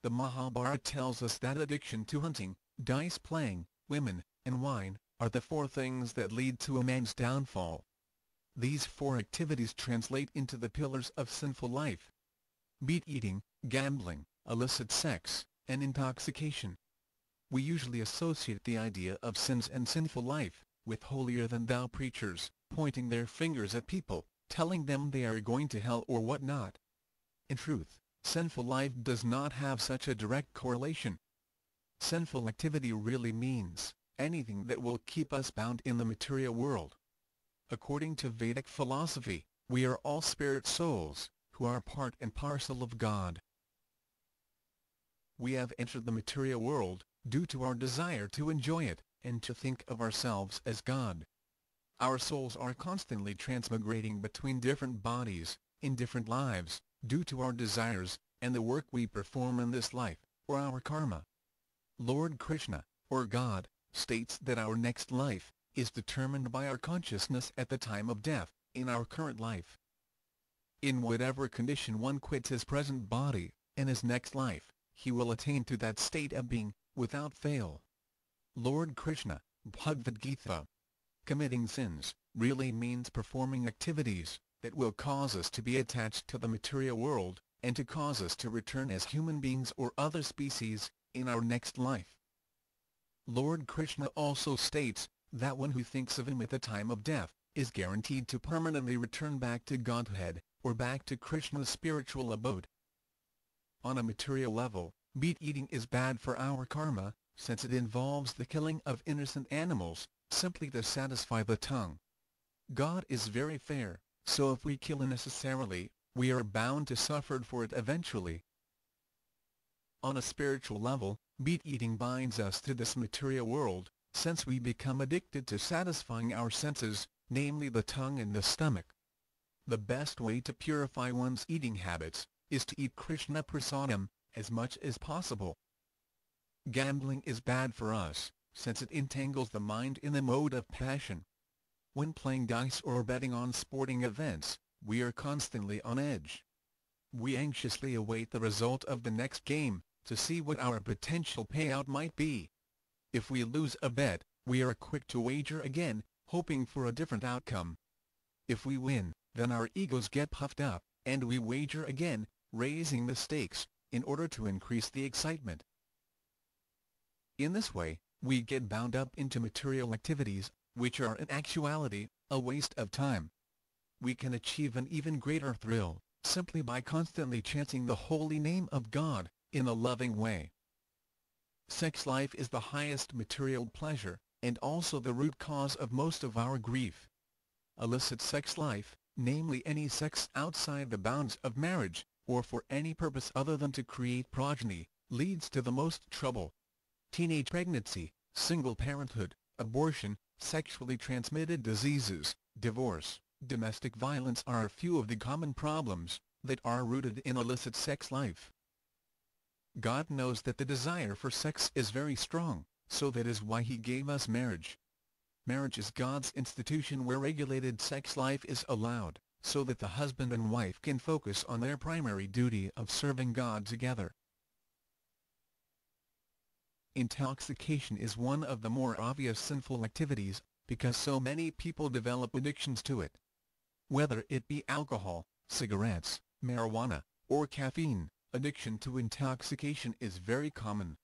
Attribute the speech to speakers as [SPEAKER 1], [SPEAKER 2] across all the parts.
[SPEAKER 1] The Mahabharata tells us that addiction to hunting, dice playing, women, and wine, are the four things that lead to a man's downfall. These four activities translate into the pillars of sinful life: meat-eating, gambling, illicit sex, and intoxication. We usually associate the idea of sins and sinful life with holier-than-thou preachers, pointing their fingers at people, telling them they are going to hell or whatnot. In truth, sinful life does not have such a direct correlation. Sinful activity really means anything that will keep us bound in the material world. According to Vedic philosophy, we are all spirit souls, who are part and parcel of God. We have entered the material world due to our desire to enjoy it, and to think of ourselves as God. Our souls are constantly transmigrating between different bodies, in different lives, due to our desires, and the work we perform in this life, or our karma. Lord Krishna, or God, states that our next life is determined by our consciousness at the time of death, in our current life. In whatever condition one quits his present body, in his next life, he will attain to that state of being, without fail. Lord Krishna, Bhagavad Gita. Committing sins really means performing activities that will cause us to be attached to the material world, and to cause us to return as human beings or other species, in our next life. Lord Krishna also states that one who thinks of him at the time of death is guaranteed to permanently return back to Godhead, or back to Krishna's spiritual abode. On a material level, meat-eating is bad for our karma, since it involves the killing of innocent animals, simply to satisfy the tongue. God is very fair, so if we kill unnecessarily, we are bound to suffer for it eventually. On a spiritual level, meat-eating binds us to this material world, since we become addicted to satisfying our senses, namely the tongue and the stomach. The best way to purify one's eating habits is to eat Krishna prasadam as much as possible. Gambling is bad for us, since it entangles the mind in the mode of passion. When playing dice or betting on sporting events, we are constantly on edge. We anxiously await the result of the next game, to see what our potential payout might be. If we lose a bet, we are quick to wager again, hoping for a different outcome. If we win, then our egos get puffed up, and we wager again, raising the stakes, in order to increase the excitement. In this way, we get bound up into material activities, which are in actuality a waste of time. We can achieve an even greater thrill, simply by constantly chanting the holy name of God, in a loving way. Sex life is the highest material pleasure, and also the root cause of most of our grief. Illicit sex life, namely any sex outside the bounds of marriage, or for any purpose other than to create progeny, leads to the most trouble. Teenage pregnancy, single parenthood, abortion, sexually transmitted diseases, divorce, domestic violence are a few of the common problems that are rooted in illicit sex life. God knows that the desire for sex is very strong, so that is why He gave us marriage. Marriage is God's institution where regulated sex life is allowed, so that the husband and wife can focus on their primary duty of serving God together. Intoxication is one of the more obvious sinful activities, because so many people develop addictions to it. Whether it be alcohol, cigarettes, marijuana, or caffeine, addiction to intoxication is very common.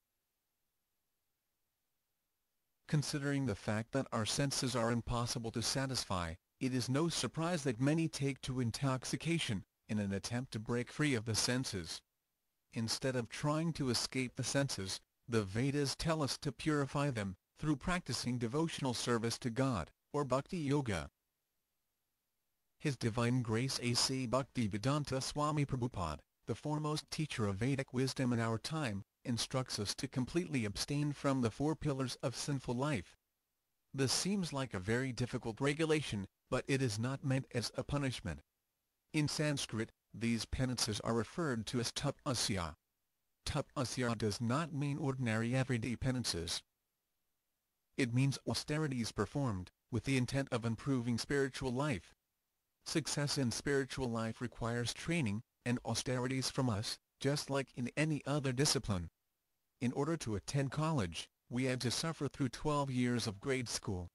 [SPEAKER 1] Considering the fact that our senses are impossible to satisfy, it is no surprise that many take to intoxication, in an attempt to break free of the senses. Instead of trying to escape the senses, the Vedas tell us to purify them, through practicing devotional service to God, or bhakti yoga. His Divine Grace A.C. Bhaktivedanta Swami Prabhupada, the foremost teacher of Vedic wisdom in our time, instructs us to completely abstain from the four pillars of sinful life. This seems like a very difficult regulation, but it is not meant as a punishment. In Sanskrit, these penances are referred to as tapasya. Tapasya does not mean ordinary everyday penances. It means austerities performed with the intent of improving spiritual life. Success in spiritual life requires training and austerities from us, just like in any other discipline. In order to attend college, we had to suffer through 12 years of grade school.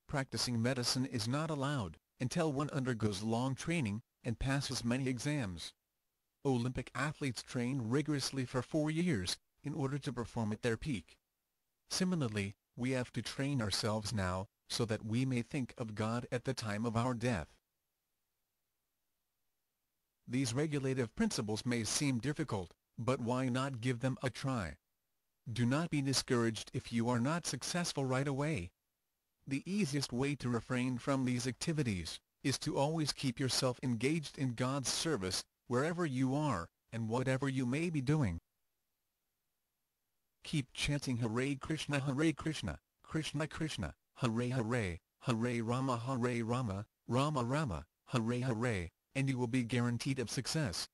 [SPEAKER 1] Practicing medicine is not allowed until one undergoes long training and passes many exams. Olympic athletes train rigorously for 4 years in order to perform at their peak. Similarly, we have to train ourselves now, so that we may think of God at the time of our death. These regulative principles may seem difficult, but why not give them a try? Do not be discouraged if you are not successful right away. The easiest way to refrain from these activities is to always keep yourself engaged in God's service, wherever you are, and whatever you may be doing. Keep chanting Hare Krishna, Krishna Krishna, Hare Hare, Hare Rama, Rama Rama, Hare Hare, and you will be guaranteed of success.